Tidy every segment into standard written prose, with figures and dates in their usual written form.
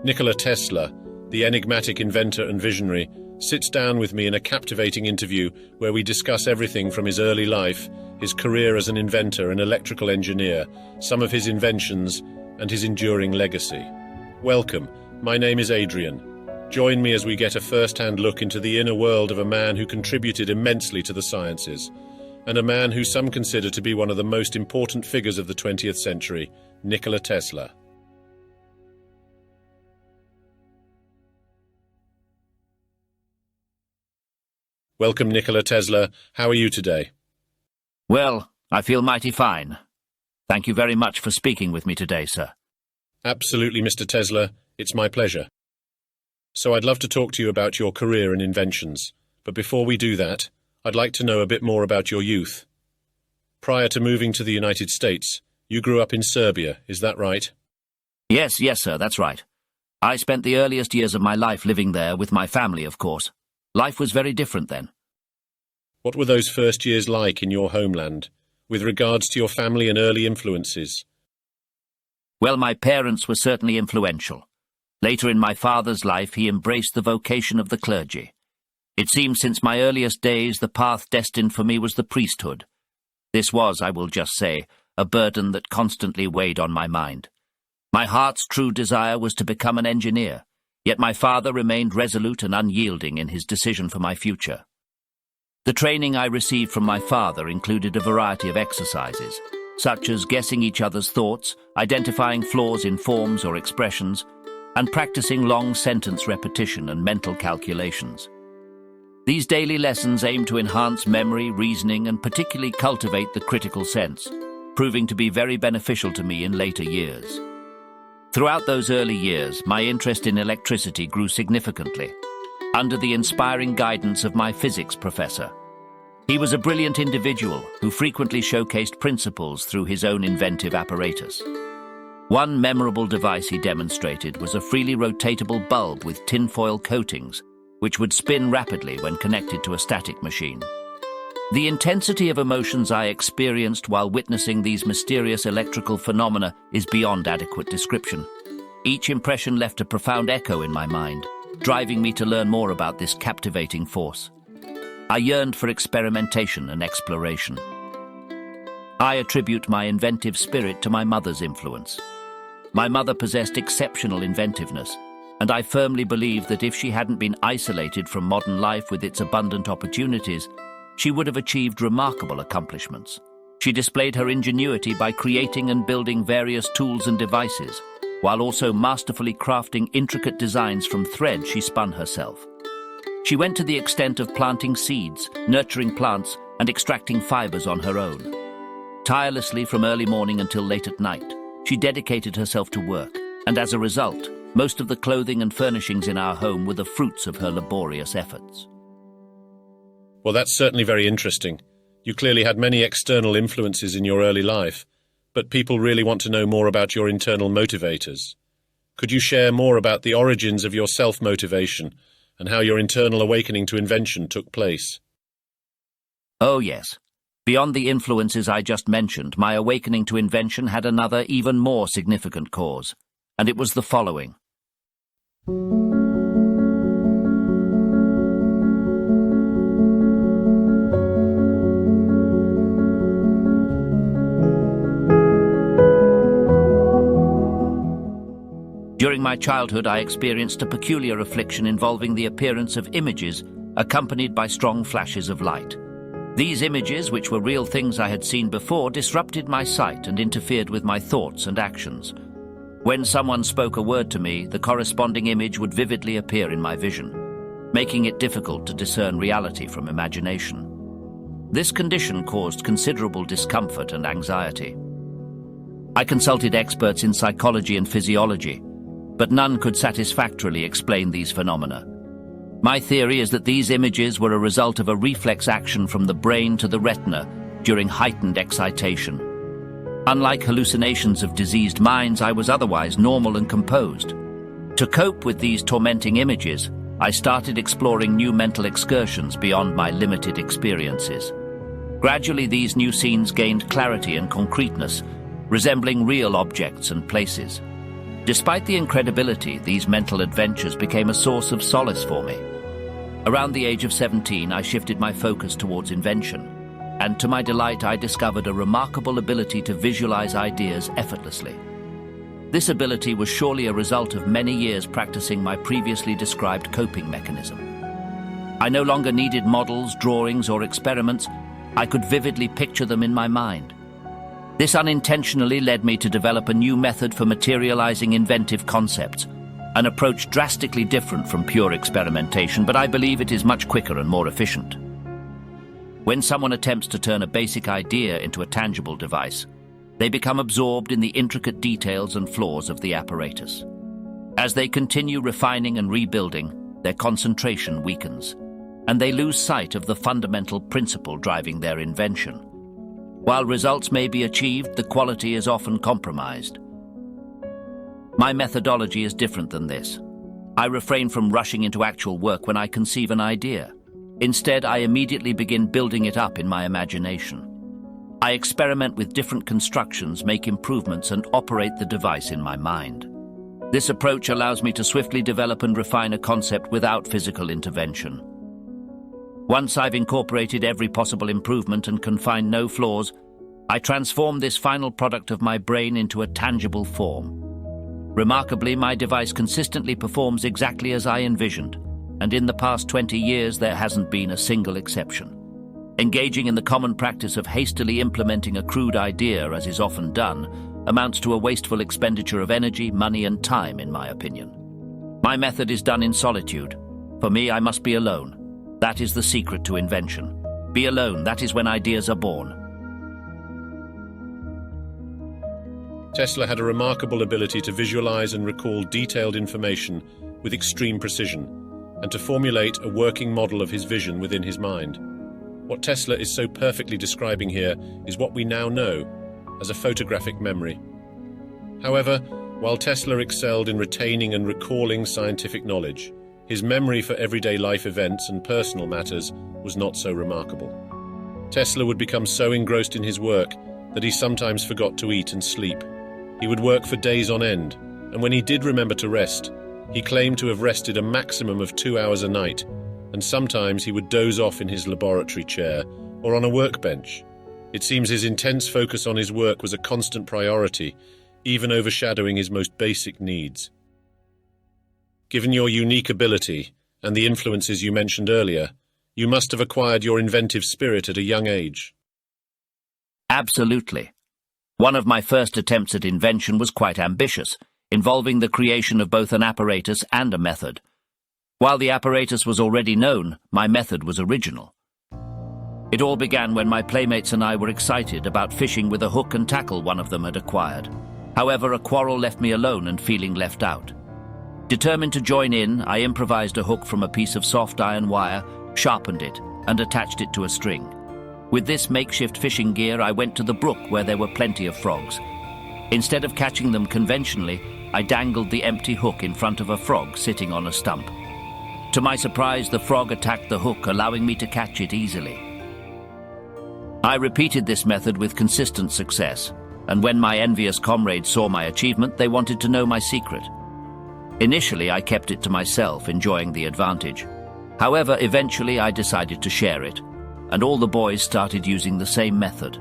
Nikola Tesla, the enigmatic inventor and visionary, sits down with me in a captivating interview where we discuss everything from his early life, his career as an inventor and electrical engineer, some of his inventions, and his enduring legacy. Welcome, my name is Adrian. Join me as we get a first-hand look into the inner world of a man who contributed immensely to the sciences, and a man who some consider to be one of the most important figures of the 20th century, Nikola Tesla. Welcome, Nikola Tesla. How are you today? Well, I feel mighty fine. Thank you very much for speaking with me today, sir. Absolutely, Mr. Tesla. It's my pleasure. So I'd love to talk to you about your career and inventions. But before we do that, I'd like to know a bit more about your youth. Prior to moving to the United States, you grew up in Serbia, is that right? Yes, sir, that's right. I spent the earliest years of my life living there with my family, of course. Life was very different then. What were those first years like in your homeland, with regards to your family and early influences? Well, my parents were certainly influential. Later in my father's life, he embraced the vocation of the clergy. It seems since my earliest days the path destined for me was the priesthood. This was, I will just say, a burden that constantly weighed on my mind. My heart's true desire was to become an engineer. Yet my father remained resolute and unyielding in his decision for my future. The training I received from my father included a variety of exercises, such as guessing each other's thoughts, identifying flaws in forms or expressions, and practicing long sentence repetition and mental calculations. These daily lessons aim to enhance memory, reasoning, and particularly cultivate the critical sense, proving to be very beneficial to me in later years. Throughout those early years, my interest in electricity grew significantly, under the inspiring guidance of my physics professor. He was a brilliant individual who frequently showcased principles through his own inventive apparatus. One memorable device he demonstrated was a freely rotatable bulb with tinfoil coatings, which would spin rapidly when connected to a static machine. The intensity of emotions I experienced while witnessing these mysterious electrical phenomena is beyond adequate description. Each impression left a profound echo in my mind, driving me to learn more about this captivating force. I yearned for experimentation and exploration. I attribute my inventive spirit to my mother's influence. My mother possessed exceptional inventiveness, and I firmly believe that if she hadn't been isolated from modern life with its abundant opportunities, she would have achieved remarkable accomplishments. She displayed her ingenuity by creating and building various tools and devices, while also masterfully crafting intricate designs from thread she spun herself. She went to the extent of planting seeds, nurturing plants, and extracting fibers on her own. Tirelessly from early morning until late at night, she dedicated herself to work, and as a result, most of the clothing and furnishings in our home were the fruits of her laborious efforts. Well, that's certainly very interesting. You clearly had many external influences in your early life, but people really want to know more about your internal motivators. Could you share more about the origins of your self-motivation and how your internal awakening to invention took place? Oh, yes. Beyond the influences I just mentioned, my awakening to invention had another, even more significant cause, and it was the following. During my childhood, I experienced a peculiar affliction involving the appearance of images accompanied by strong flashes of light. These images, which were real things I had seen before, disrupted my sight and interfered with my thoughts and actions. When someone spoke a word to me, the corresponding image would vividly appear in my vision, making it difficult to discern reality from imagination. This condition caused considerable discomfort and anxiety. I consulted experts in psychology and physiology, but none could satisfactorily explain these phenomena. My theory is that these images were a result of a reflex action from the brain to the retina during heightened excitation. Unlike hallucinations of diseased minds, I was otherwise normal and composed. To cope with these tormenting images, I started exploring new mental excursions beyond my limited experiences. Gradually, these new scenes gained clarity and concreteness, resembling real objects and places. Despite the incredibility, these mental adventures became a source of solace for me. Around the age of 17, I shifted my focus towards invention, and to my delight, I discovered a remarkable ability to visualize ideas effortlessly. This ability was surely a result of many years practicing my previously described coping mechanism. I no longer needed models, drawings, or experiments. I could vividly picture them in my mind. This unintentionally led me to develop a new method for materializing inventive concepts, an approach drastically different from pure experimentation, but I believe it is much quicker and more efficient. When someone attempts to turn a basic idea into a tangible device, they become absorbed in the intricate details and flaws of the apparatus. As they continue refining and rebuilding, their concentration weakens, and they lose sight of the fundamental principle driving their invention. While results may be achieved, the quality is often compromised. My methodology is different than this. I refrain from rushing into actual work when I conceive an idea. Instead, I immediately begin building it up in my imagination. I experiment with different constructions, make improvements, and operate the device in my mind. This approach allows me to swiftly develop and refine a concept without physical intervention. Once I've incorporated every possible improvement and can find no flaws, I transform this final product of my brain into a tangible form. Remarkably, my device consistently performs exactly as I envisioned, and in the past 20 years there hasn't been a single exception. Engaging in the common practice of hastily implementing a crude idea, as is often done, amounts to a wasteful expenditure of energy, money, and time, in my opinion. My method is done in solitude. For me, I must be alone. That is the secret to invention. Be alone, that is when ideas are born. Tesla had a remarkable ability to visualize and recall detailed information with extreme precision, and to formulate a working model of his vision within his mind. What Tesla is so perfectly describing here is what we now know as a photographic memory. However, while Tesla excelled in retaining and recalling scientific knowledge, his memory for everyday life events and personal matters was not so remarkable. Tesla would become so engrossed in his work that he sometimes forgot to eat and sleep. He would work for days on end, and when he did remember to rest, he claimed to have rested a maximum of 2 hours a night, and sometimes he would doze off in his laboratory chair or on a workbench. It seems his intense focus on his work was a constant priority, even overshadowing his most basic needs. Given your unique ability and the influences you mentioned earlier, you must have acquired your inventive spirit at a young age. Absolutely. One of my first attempts at invention was quite ambitious, involving the creation of both an apparatus and a method. While the apparatus was already known, my method was original. It all began when my playmates and I were excited about fishing with a hook and tackle one of them had acquired. However, a quarrel left me alone and feeling left out. Determined to join in, I improvised a hook from a piece of soft iron wire, sharpened it, and attached it to a string. With this makeshift fishing gear, I went to the brook where there were plenty of frogs. Instead of catching them conventionally, I dangled the empty hook in front of a frog sitting on a stump. To my surprise, the frog attacked the hook, allowing me to catch it easily. I repeated this method with consistent success, and when my envious comrades saw my achievement, they wanted to know my secret. Initially, I kept it to myself, enjoying the advantage. However, eventually I decided to share it, and all the boys started using the same method.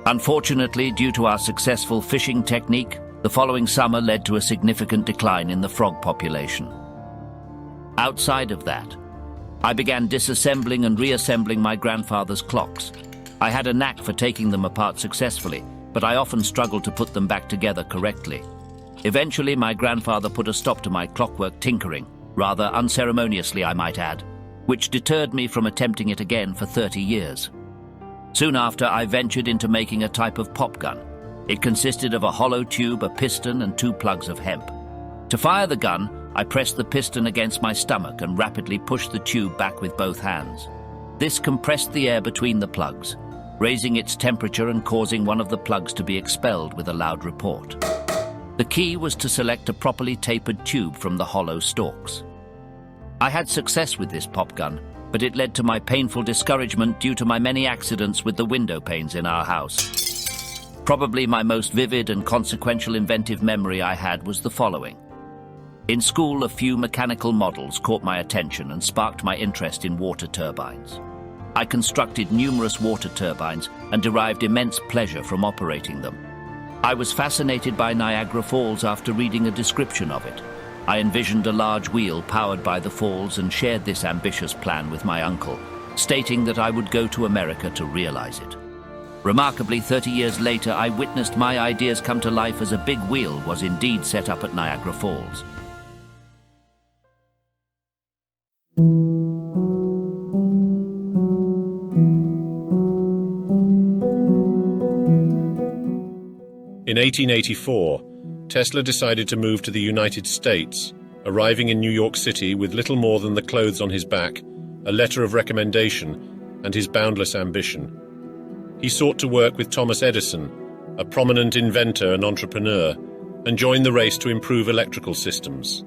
Unfortunately, due to our successful fishing technique, the following summer led to a significant decline in the frog population. Outside of that, I began disassembling and reassembling my grandfather's clocks. I had a knack for taking them apart successfully, but I often struggled to put them back together correctly. Eventually, my grandfather put a stop to my clockwork tinkering, rather unceremoniously I might add, which deterred me from attempting it again for 30 years. Soon after, I ventured into making a type of pop gun. It consisted of a hollow tube, a piston, and 2 plugs of hemp. To fire the gun, I pressed the piston against my stomach and rapidly pushed the tube back with both hands. This compressed the air between the plugs. raising its temperature and causing one of the plugs to be expelled with a loud report. The key was to select a properly tapered tube from the hollow stalks. I had success with this pop gun, but it led to my painful discouragement due to my many accidents with the window panes in our house. Probably my most vivid and consequential inventive memory I had was the following. In school, a few mechanical models caught my attention and sparked my interest in water turbines. I constructed numerous water turbines and derived immense pleasure from operating them. I was fascinated by Niagara Falls after reading a description of it. I envisioned a large wheel powered by the falls and shared this ambitious plan with my uncle, stating that I would go to America to realize it. Remarkably, 30 years later, I witnessed my ideas come to life as a big wheel was indeed set up at Niagara Falls. In 1884, Tesla decided to move to the United States, arriving in New York City with little more than the clothes on his back, a letter of recommendation, and his boundless ambition. He sought to work with Thomas Edison, a prominent inventor and entrepreneur, and joined the race to improve electrical systems.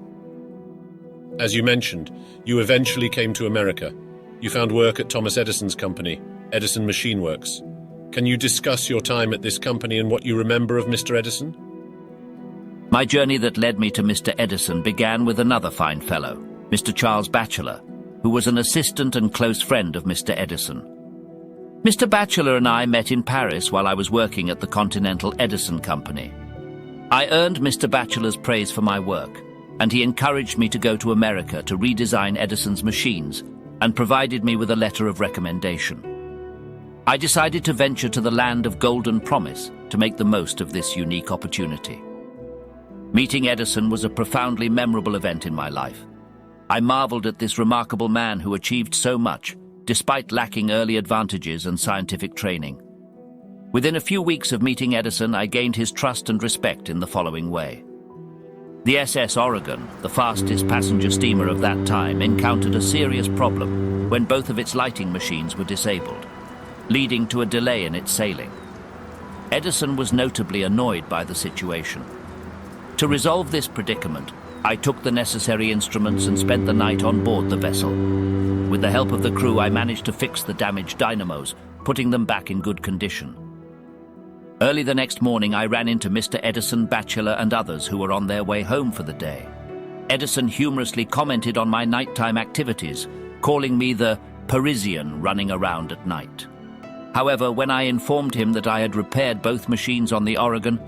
As you mentioned, you eventually came to America. You found work at Thomas Edison's company, Edison Machine Works. Can you discuss your time at this company and what you remember of Mr. Edison? My journey that led me to Mr. Edison began with another fine fellow, Mr. Charles Batchelor, who was an assistant and close friend of Mr. Edison. Mr. Batchelor and I met in Paris while I was working at the Continental Edison Company. I earned Mr. Batchelor's praise for my work, and he encouraged me to go to America to redesign Edison's machines and provided me with a letter of recommendation. I decided to venture to the land of golden promise to make the most of this unique opportunity. Meeting Edison was a profoundly memorable event in my life. I marveled at this remarkable man who achieved so much, despite lacking early advantages and scientific training. Within a few weeks of meeting Edison, I gained his trust and respect in the following way. The SS Oregon, the fastest passenger steamer of that time, encountered a serious problem when both of its lighting machines were disabled, leading to a delay in its sailing. Edison was notably annoyed by the situation. To resolve this predicament, I took the necessary instruments and spent the night on board the vessel. With the help of the crew, I managed to fix the damaged dynamos, putting them back in good condition. Early the next morning, I ran into Mr. Edison, Batchelor, and others who were on their way home for the day. Edison humorously commented on my nighttime activities, calling me the Parisian running around at night. However, when I informed him that I had repaired both machines on the Oregon,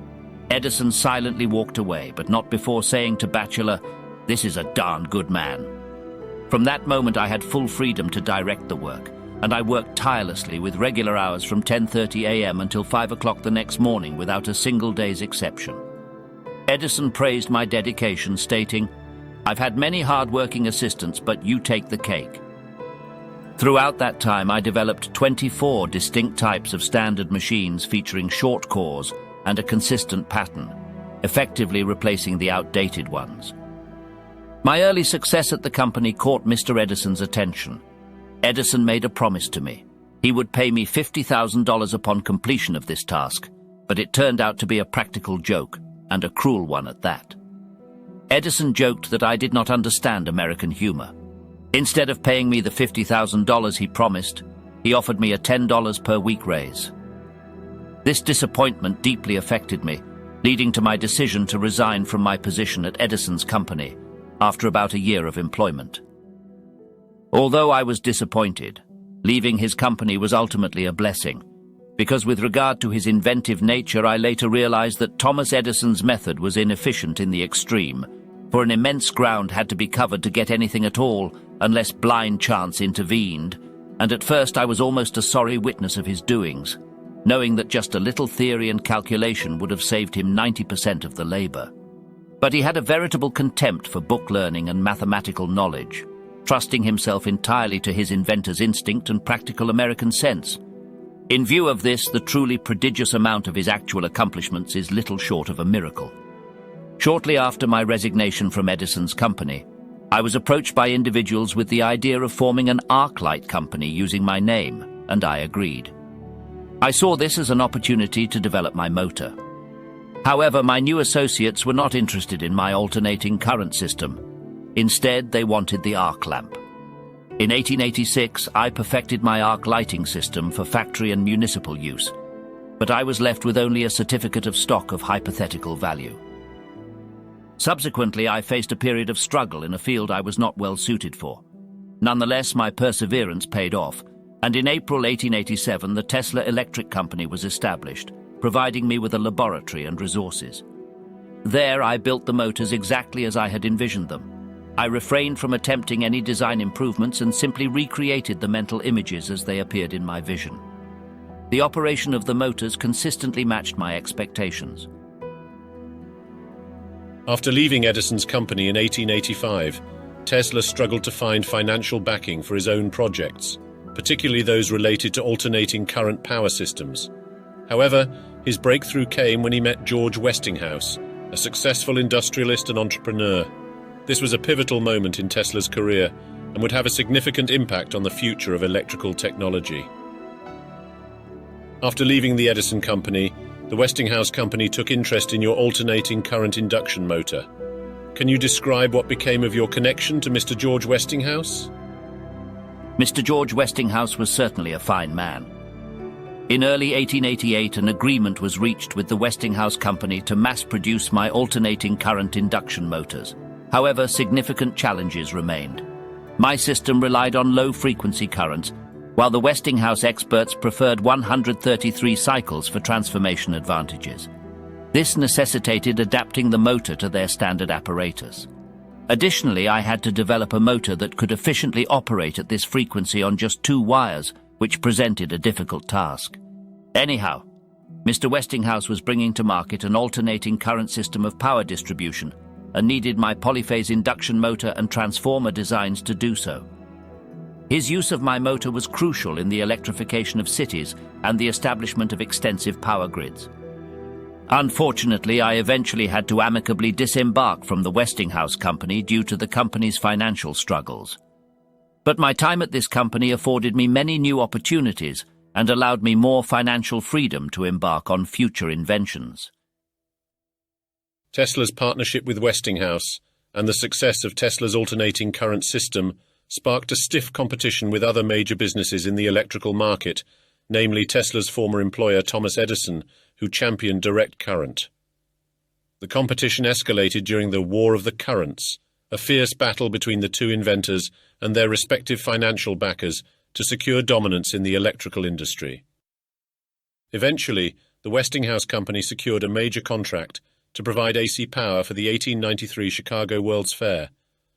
Edison silently walked away, but not before saying to Batchelor, "This is a darn good man." From that moment, I had full freedom to direct the work, and I worked tirelessly with regular hours from 10:30 a.m. until 5 o'clock the next morning without a single day's exception. Edison praised my dedication, stating, "I've had many hard-working assistants, but you take the cake." Throughout that time, I developed 24 distinct types of standard machines featuring short cores and a consistent pattern, effectively replacing the outdated ones. My early success at the company caught Mr. Edison's attention. Edison made a promise to me. He would pay me $50,000 upon completion of this task, but it turned out to be a practical joke, and a cruel one at that. Edison joked that I did not understand American humor. Instead of paying me the $50,000 he promised, he offered me a $10 per week raise. This disappointment deeply affected me, leading to my decision to resign from my position at Edison's company after about a year of employment. Although I was disappointed, leaving his company was ultimately a blessing, because with regard to his inventive nature, I later realized that Thomas Edison's method was inefficient in the extreme, for an immense ground had to be covered to get anything at all unless blind chance intervened, and at first I was almost a sorry witness of his doings, knowing that just a little theory and calculation would have saved him 90% of the labor. But he had a veritable contempt for book learning and mathematical knowledge, trusting himself entirely to his inventor's instinct and practical American sense. In view of this, the truly prodigious amount of his actual accomplishments is little short of a miracle. Shortly after my resignation from Edison's company, I was approached by individuals with the idea of forming an arc light company using my name, and I agreed. I saw this as an opportunity to develop my motor. However, my new associates were not interested in my alternating current system. Instead, they wanted the arc lamp. In 1886, I perfected my arc lighting system for factory and municipal use, but I was left with only a certificate of stock of hypothetical value. Subsequently, I faced a period of struggle in a field I was not well suited for. Nonetheless, my perseverance paid off, and in April 1887, the Tesla Electric Company was established, providing me with a laboratory and resources. There, I built the motors exactly as I had envisioned them. I refrained from attempting any design improvements and simply recreated the mental images as they appeared in my vision. The operation of the motors consistently matched my expectations. After leaving Edison's company in 1885, Tesla struggled to find financial backing for his own projects, particularly those related to alternating current power systems. However, his breakthrough came when he met George Westinghouse, a successful industrialist and entrepreneur. This was a pivotal moment in Tesla's career and would have a significant impact on the future of electrical technology. After leaving the Edison company, the Westinghouse company took interest in your alternating current induction motor. Can you describe what became of your connection to Mr. George Westinghouse? Mr. George Westinghouse was certainly a fine man. In early 1888, an agreement was reached with the Westinghouse company to mass-produce my alternating current induction motors. However, significant challenges remained. My system relied on low-frequency currents, while the Westinghouse experts preferred 133 cycles for transformation advantages. This necessitated adapting the motor to their standard apparatus. Additionally, I had to develop a motor that could efficiently operate at this frequency on just 2 wires, which presented a difficult task. Anyhow, Mr. Westinghouse was bringing to market an alternating current system of power distribution and needed my polyphase induction motor and transformer designs to do so. His use of my motor was crucial in the electrification of cities and the establishment of extensive power grids. Unfortunately, I eventually had to amicably disembark from the Westinghouse company due to the company's financial struggles. But my time at this company afforded me many new opportunities and allowed me more financial freedom to embark on future inventions. Tesla's partnership with Westinghouse and the success of Tesla's alternating current system sparked a stiff competition with other major businesses in the electrical market, namely Tesla's former employer Thomas Edison, who championed direct current. The competition escalated during the War of the Currents, a fierce battle between the two inventors and their respective financial backers to secure dominance in the electrical industry. Eventually, the Westinghouse company secured a major contract to provide AC power for the 1893 Chicago World's Fair,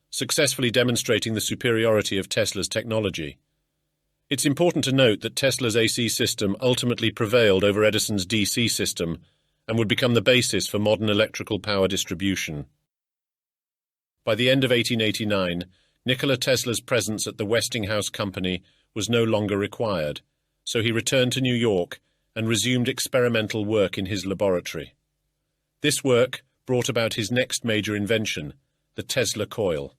successfully demonstrating the superiority of Tesla's technology. It's important to note that Tesla's AC system ultimately prevailed over Edison's DC system and would become the basis for modern electrical power distribution. By the end of 1889, Nikola Tesla's presence at the Westinghouse company was no longer required, so he returned to New York and resumed experimental work in his laboratory. This work brought about his next major invention, the Tesla coil.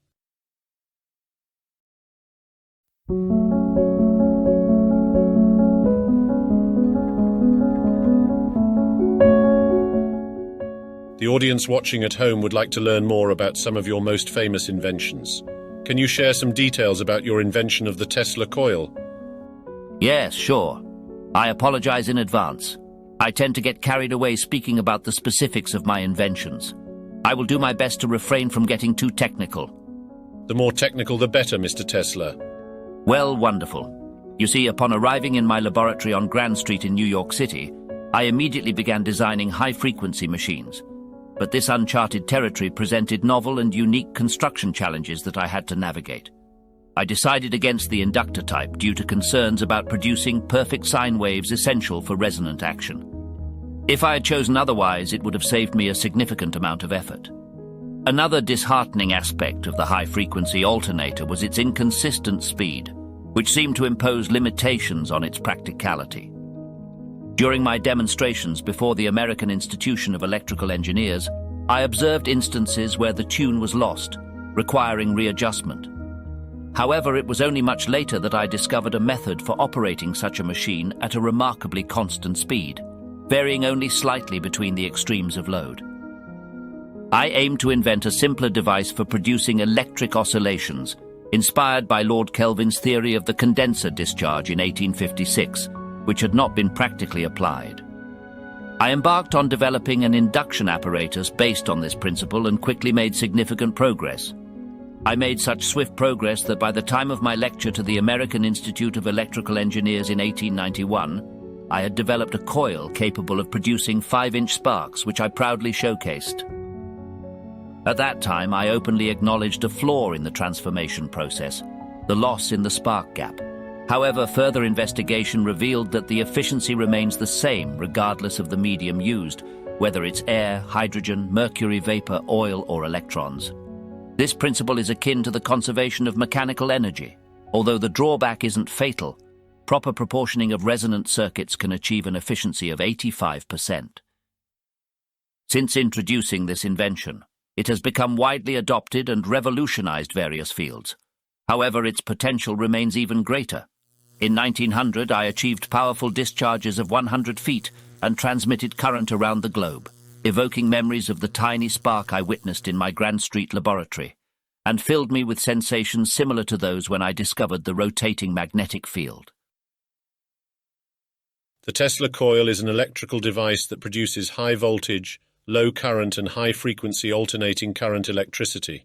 The audience watching at home would like to learn more about some of your most famous inventions. Can you share some details about your invention of the Tesla coil? Yes, sure. I apologize in advance. I tend to get carried away speaking about the specifics of my inventions. I will do my best to refrain from getting too technical. The more technical, the better, Mr. Tesla. Well, wonderful. You see, upon arriving in my laboratory on Grand Street in New York City, I immediately began designing high-frequency machines. But this uncharted territory presented novel and unique construction challenges that I had to navigate. I decided against the inductor type due to concerns about producing perfect sine waves essential for resonant action. If I had chosen otherwise, it would have saved me a significant amount of effort. Another disheartening aspect of the high-frequency alternator was its inconsistent speed, which seemed to impose limitations on its practicality. During my demonstrations before the American Institution of Electrical Engineers, I observed instances where the tune was lost, requiring readjustment. However, it was only much later that I discovered a method for operating such a machine at a remarkably constant speed, varying only slightly between the extremes of load. I aimed to invent a simpler device for producing electric oscillations, inspired by Lord Kelvin's theory of the condenser discharge in 1856, which had not been practically applied. I embarked on developing an induction apparatus based on this principle and quickly made significant progress. I made such swift progress that by the time of my lecture to the American Institute of Electrical Engineers in 1891, I had developed a coil capable of producing 5-inch sparks, which I proudly showcased. At that time, I openly acknowledged a flaw in the transformation process, the loss in the spark gap. However, further investigation revealed that the efficiency remains the same regardless of the medium used, whether it's air, hydrogen, mercury vapor, oil, or electrons. This principle is akin to the conservation of mechanical energy. Although the drawback isn't fatal, proper proportioning of resonant circuits can achieve an efficiency of 85%. Since introducing this invention, it has become widely adopted and revolutionized various fields. However, its potential remains even greater. In 1900, I achieved powerful discharges of 100 feet and transmitted current around the globe, evoking memories of the tiny spark I witnessed in my Grand Street laboratory, and filled me with sensations similar to those when I discovered the rotating magnetic field. The Tesla coil is an electrical device that produces high voltage, low current and high-frequency alternating current electricity.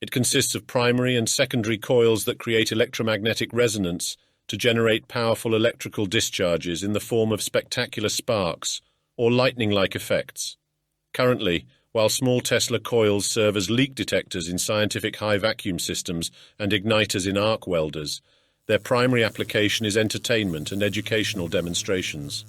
It consists of primary and secondary coils that create electromagnetic resonance to generate powerful electrical discharges in the form of spectacular sparks or lightning-like effects. Currently, while small Tesla coils serve as leak detectors in scientific high-vacuum systems and igniters in arc welders, their primary application is entertainment and educational demonstrations.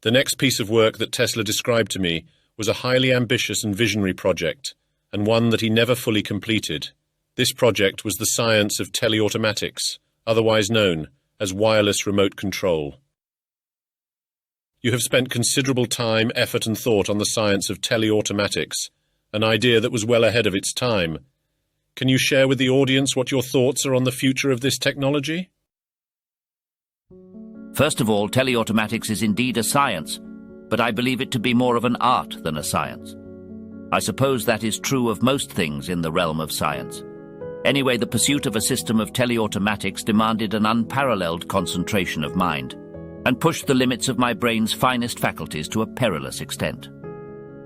The next piece of work that Tesla described to me was a highly ambitious and visionary project, and one that he never fully completed. This project was the science of teleautomatics, otherwise known as wireless remote control. You have spent considerable time, effort and thought on the science of teleautomatics, an idea that was well ahead of its time. Can you share with the audience what your thoughts are on the future of this technology? First of all, teleautomatics is indeed a science, but I believe it to be more of an art than a science. I suppose that is true of most things in the realm of science. Anyway, the pursuit of a system of teleautomatics demanded an unparalleled concentration of mind, and pushed the limits of my brain's finest faculties to a perilous extent.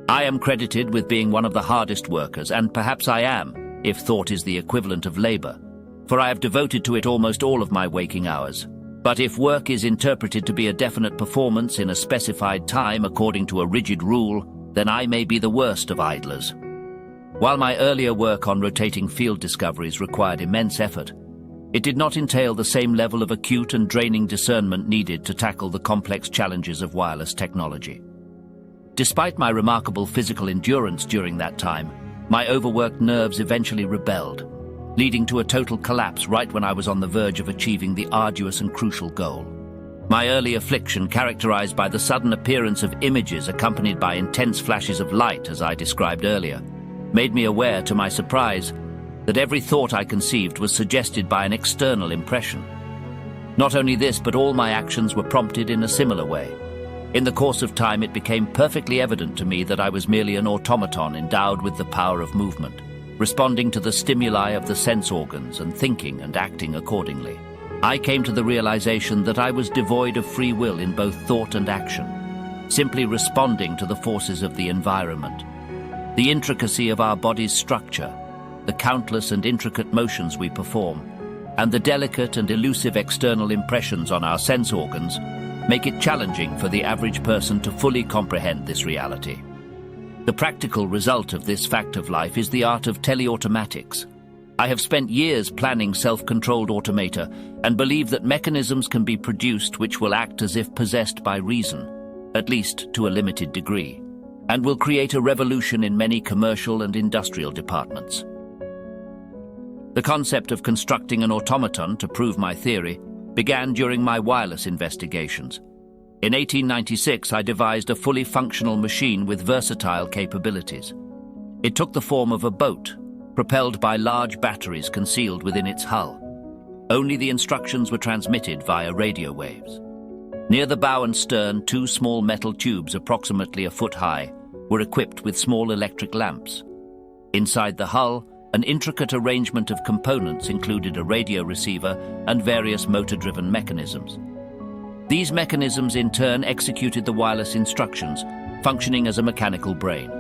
I am credited with being one of the hardest workers, and perhaps I am, if thought is the equivalent of labor, for I have devoted to it almost all of my waking hours. But if work is interpreted to be a definite performance in a specified time according to a rigid rule, then I may be the worst of idlers. While my earlier work on rotating field discoveries required immense effort, it did not entail the same level of acute and draining discernment needed to tackle the complex challenges of wireless technology. Despite my remarkable physical endurance during that time, my overworked nerves eventually rebelled, leading to a total collapse right when I was on the verge of achieving the arduous and crucial goal. My early affliction, characterized by the sudden appearance of images accompanied by intense flashes of light, as I described earlier, made me aware, to my surprise, that every thought I conceived was suggested by an external impression. Not only this, but all my actions were prompted in a similar way. In the course of time, it became perfectly evident to me that I was merely an automaton endowed with the power of movement, responding to the stimuli of the sense organs and thinking and acting accordingly. I came to the realization that I was devoid of free will in both thought and action, simply responding to the forces of the environment. The intricacy of our body's structure, the countless and intricate motions we perform, and the delicate and elusive external impressions on our sense organs make it challenging for the average person to fully comprehend this reality. The practical result of this fact of life is the art of teleautomatics. I have spent years planning self-controlled automata and believe that mechanisms can be produced which will act as if possessed by reason, at least to a limited degree, and will create a revolution in many commercial and industrial departments. The concept of constructing an automaton to prove my theory began during my wireless investigations. In 1896, I devised a fully functional machine with versatile capabilities. It took the form of a boat, propelled by large batteries concealed within its hull. Only the instructions were transmitted via radio waves. Near the bow and stern, two small metal tubes approximately a foot high were equipped with small electric lamps. Inside the hull, an intricate arrangement of components included a radio receiver and various motor-driven mechanisms. These mechanisms in turn executed the wireless instructions, functioning as a mechanical brain.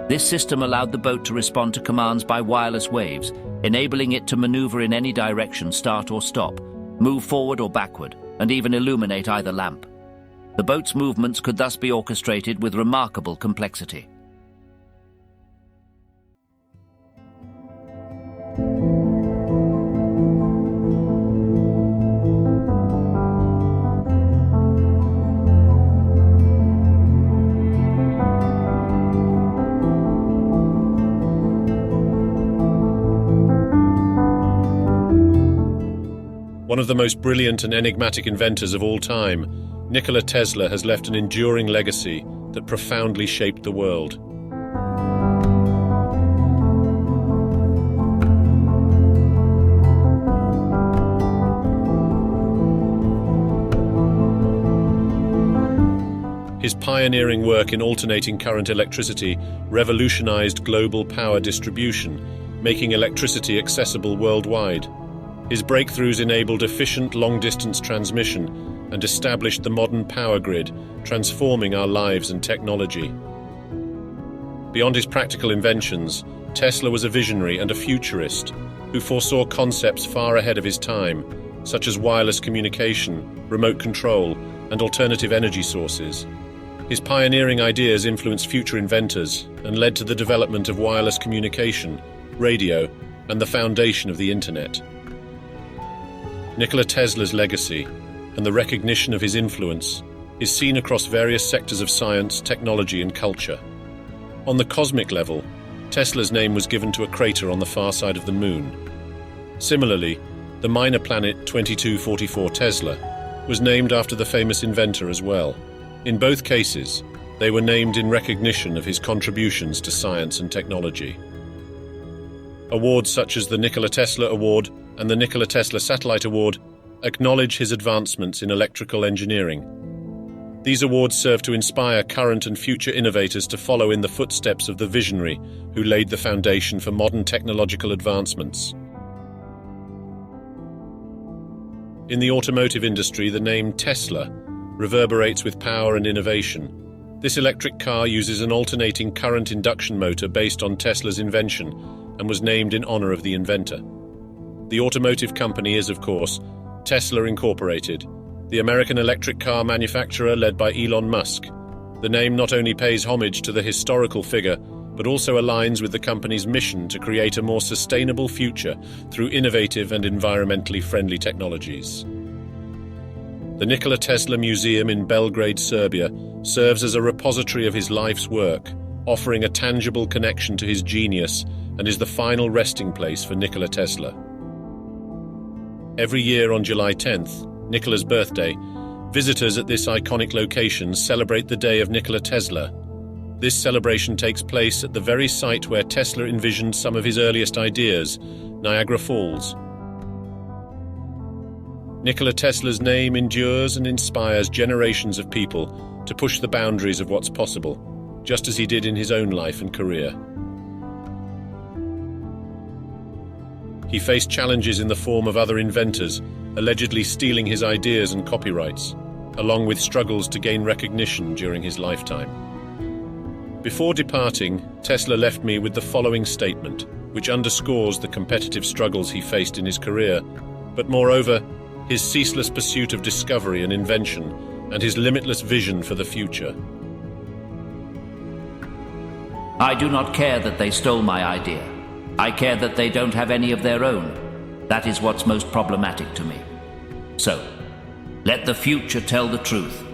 This system allowed the boat to respond to commands by wireless waves, enabling it to maneuver in any direction, start or stop, move forward or backward, and even illuminate either lamp. The boat's movements could thus be orchestrated with remarkable complexity. One of the most brilliant and enigmatic inventors of all time, Nikola Tesla has left an enduring legacy that profoundly shaped the world. His pioneering work in alternating current electricity revolutionized global power distribution, making electricity accessible worldwide. His breakthroughs enabled efficient long-distance transmission and established the modern power grid, transforming our lives and technology. Beyond his practical inventions, Tesla was a visionary and a futurist who foresaw concepts far ahead of his time, such as wireless communication, remote control, and alternative energy sources. His pioneering ideas influenced future inventors and led to the development of wireless communication, radio, and the foundation of the Internet. Nikola Tesla's legacy and the recognition of his influence is seen across various sectors of science, technology, and culture. On the cosmic level, Tesla's name was given to a crater on the far side of the Moon. Similarly, the minor planet 2244 Tesla was named after the famous inventor as well. In both cases, they were named in recognition of his contributions to science and technology. Awards such as the Nikola Tesla Award and the Nikola Tesla Satellite Award acknowledge his advancements in electrical engineering. These awards serve to inspire current and future innovators to follow in the footsteps of the visionary who laid the foundation for modern technological advancements. In the automotive industry, the name Tesla reverberates with power and innovation. This electric car uses an alternating current induction motor based on Tesla's invention and was named in honor of the inventor. The automotive company is, of course, Tesla Incorporated, the American electric car manufacturer led by Elon Musk. The name not only pays homage to the historical figure, but also aligns with the company's mission to create a more sustainable future through innovative and environmentally friendly technologies. The Nikola Tesla Museum in Belgrade, Serbia, serves as a repository of his life's work, offering a tangible connection to his genius and is the final resting place for Nikola Tesla. Every year on July 10th, Nikola's birthday, visitors at this iconic location celebrate the day of Nikola Tesla. This celebration takes place at the very site where Tesla envisioned some of his earliest ideas, Niagara Falls. Nikola Tesla's name endures and inspires generations of people to push the boundaries of what's possible, just as he did in his own life and career. He faced challenges in the form of other inventors, allegedly stealing his ideas and copyrights, along with struggles to gain recognition during his lifetime. Before departing, Tesla left me with the following statement, which underscores the competitive struggles he faced in his career, but moreover, his ceaseless pursuit of discovery and invention, and his limitless vision for the future. I do not care that they stole my idea. I care that they don't have any of their own. That is what's most problematic to me. So, let the future tell the truth,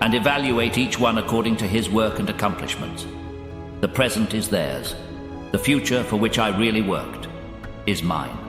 and evaluate each one according to his work and accomplishments. The present is theirs. The future for which I really worked is mine.